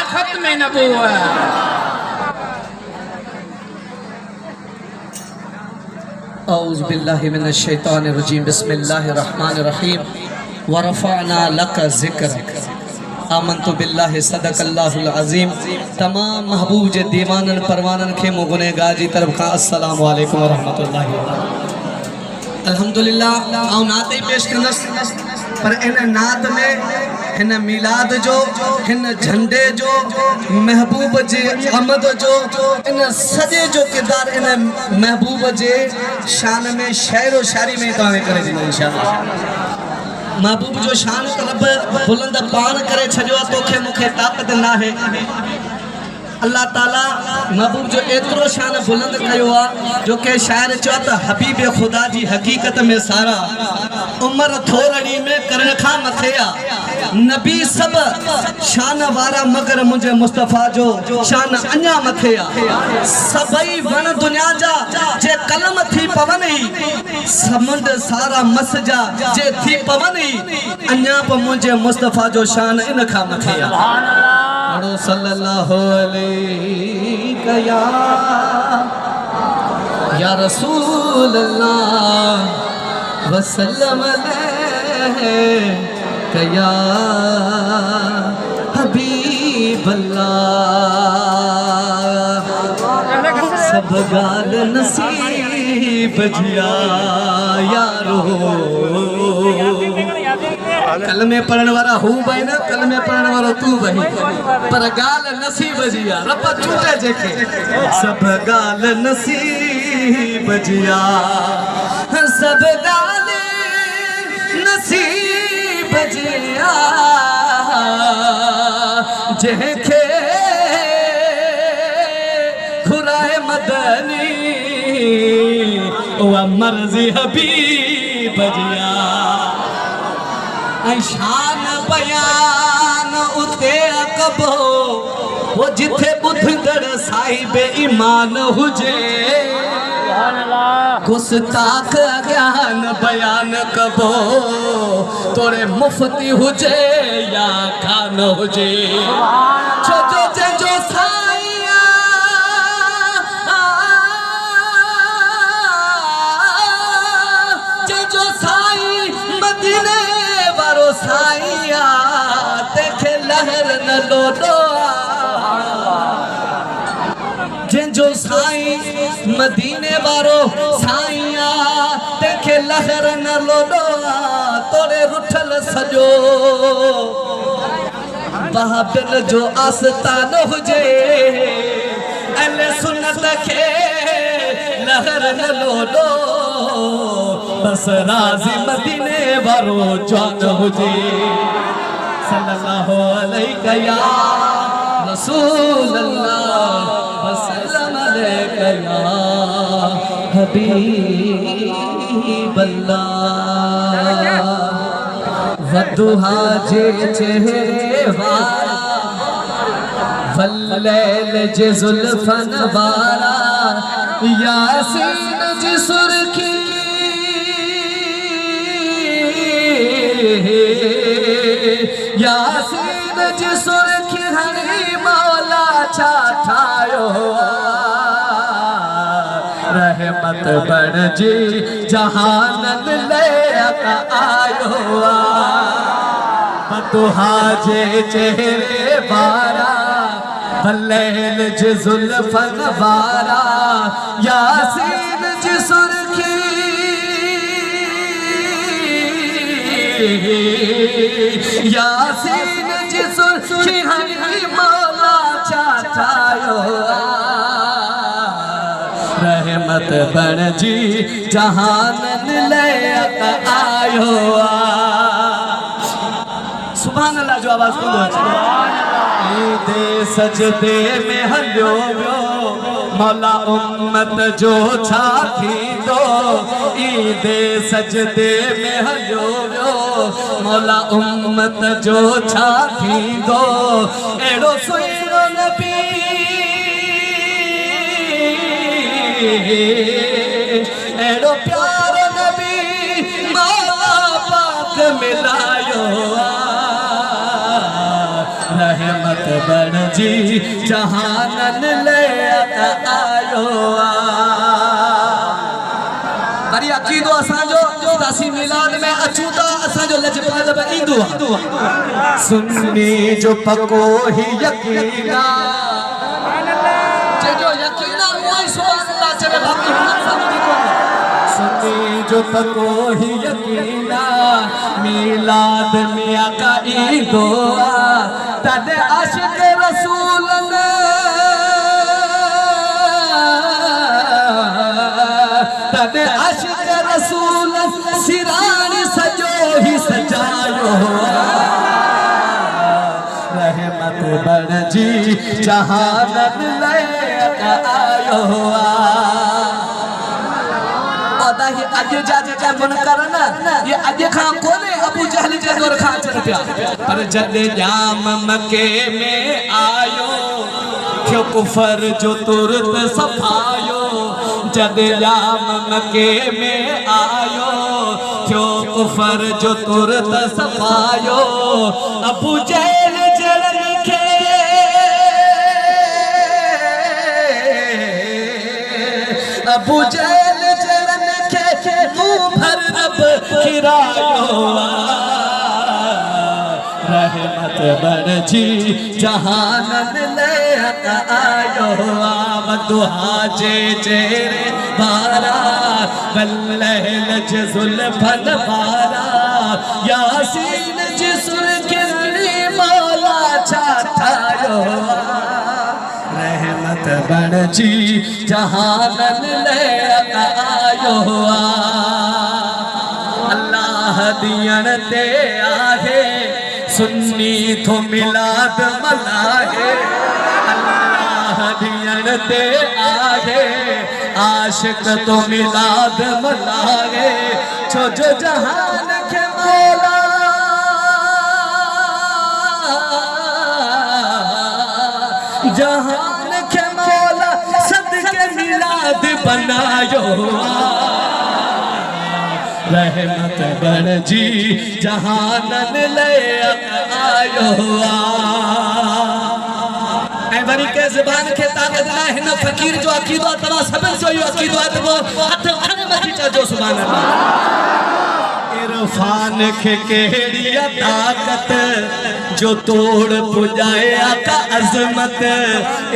खत्म नबूवत। औज़ु बिल्लाहि मिनश शैतानिर रजीम, बिस्मिल्लाहिर रहमानिर रहीम। व रफ़अना लका ज़िक्रक, आमन्तु बिल्लाहि सदक़ल्लाहुल अज़ीम। तमाम महबूब जे दीवानन परवानन खे मुगुनेगार जी तरफ खां अस्सलामु अलैकुम व रहमतुल्लाहि व बरकातहू। अल्हम्दुलिल्लाह आउं नात ही पेश कंदसि, पर इन नात में हिन मिलाद जो, हिन झंडे जो, महबूब जे आमद जो, इन सॼे जो किरदार इन महबूब जे शान में शेर व शायरी में तव्हांखे करे ॾींदो इंशाअल्लाह। महबूब जो शान त रब बुलंद पान करे छॾियो आहे, तोखे मूंखे ताक़त न आहे। अल्लाह ताला महबूब जो एतिरो शान बुलंद कयो आहे जो के शायर चयो त हबीब ख़ुदा जी हक़ीक़त में सारा उमर थोरड़ी में करण खां मथे आहे। नबी सब शान वारा मगर मुझे मुस्तफ़ा जो शान अञा मथे आहे। सभई वण दुनिया जा जे कलम थी पवन ई, समुंड सारा मस जा जे थी पवन ई, अञा पे मुझे मुस्तफ़ा जो शान इन खां मथे आहे। सल्लल्लाहु अलैहि या रसूल अल्लाह वसल्लम अलैहि या हबीब अल्लाह। सब गाल नसीब जिया यारो, कलमे पढ़ने वाला हूँ भाई ना, कलमे पढ़ने वाला तू भाई, पर गाल नसीब जिया रब चूटे जेके। सब गाल नसीब जिया, सब गाल नसीब जिया, जेके खुराए मदनी ओ मर्जी हबीब जिया। शान बयान उते कबो वो जिथे बुधंदड़ साहिब ईमान हुजे, गुस्ताख ज्ञान बयान कबो तोरे मुफ्ती हुजे या खान हुजे। छो जो जो साईया जो साई मदीने वारो साईया तेखे लहर न लोडो, जिंजो साई मदीने वारो साईया तेखे लहर न लोडो, तोरे रुठल सजो बहाबिल जो आस्तान हुजे, अहले सुन्नत खे लहर न लोडो, बस राज़ी मदीने वारो जान हुजे। सल्लल्लाहु अलैहि या रसूल अल्लाह वसल्लम अलैहि या हबीब अल्लाह। वदुहा जे चेहरे वारा, वल्लैल जे जुल्फन वारा, यासीन जी सुर्खी, यासीन जी सुर्खी हरी मौला छा ठायो, रहमत बण जी जहानन ले आयो। बदुहा जे चेहरे वारा, वल्लैल जे जुल्फन वारा, यासीन जी सुर्खी, यासीन जी सुर्खी हरी मौला छा ठायो, रहमत बण जी जहानन ले आयो। सुभान अल्लाह जो आवाज कोन दे सजदे में हलियो वियो, मौला उम्मत जो छा थींदो, ईदे सजदे में हलियो वियो, मौला उम्मत जो छा थींदो। एड़ो सुहिणो नबी, एड़ो प्यारो नबी मौला पाक मिलायो, रहमत बण जी जहानन ले आयो वरी अकीदो असांजो तासी मिलाद में अचूं था असांजो लजपाल बि ईंदो आहे सुन्नी जो पको ही यकीना जो यकीना उहा ई सुभान अल्लाह चले बाकी हिम्मत सां कोन सुन्नी जो पको ही यकीना मिलाद में आका ईंदो आहे तद आशिक रसूल तद आशिक रसूल सिरानी सजो ही सजायो रहमत बण जी जहानन ले आयो ये अज जा जेका मुनकर न ये अज खां कोने अबू जहल जे दौर खां अचन पिया पर जद जाम मके में आयो थियो कुफर जो तुरत सफायो जद जाम मके में आयो थियो कुफर जो तुरत सफायो अबू जहल जड़न के अबू जहल भर रब खिरायो रहमत बण जी जहानन ले आयो दुहा जे चेहरे बारा बल्लहल जे जुल्फन बारा यासीन जी सुरखिरनी मौला छाठायो रहमत बण जी जहानन ले आयो अल्लाह दियन ते आहे सुन्नी थो मिलाद मनाहे अल्लाह दियन ते आहे आशिक तो मिलाद मनाहे छो जो जहान के मौला जहान के मौला सदके मिलाद बनायो रहमत बण जी जहानन ले आयो ऐं वरी के ज़बान खे ताक़त न हिन फ़कीर जो अक़ीदो तव्हां सभिनि जो इहो अक़ीदो आहे त पोइ हथ खणी मथी चइजो सुभान अल्लाह इरफान के केड़ी ताकत जो तोड़ पुजाए आका अजमत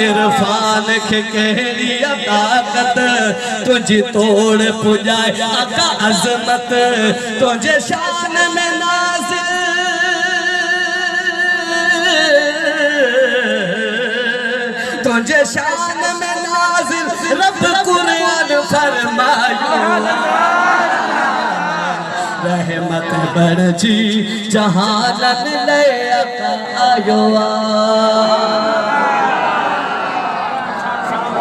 इरफान के केड़ी ताकत तुझी तोड़ पुजाए आका अजमत तुझे शान में नाज़िल तुझे शान में नाज़िल रब कुरान फरमायो रहमत बण जी जहानन ले आयो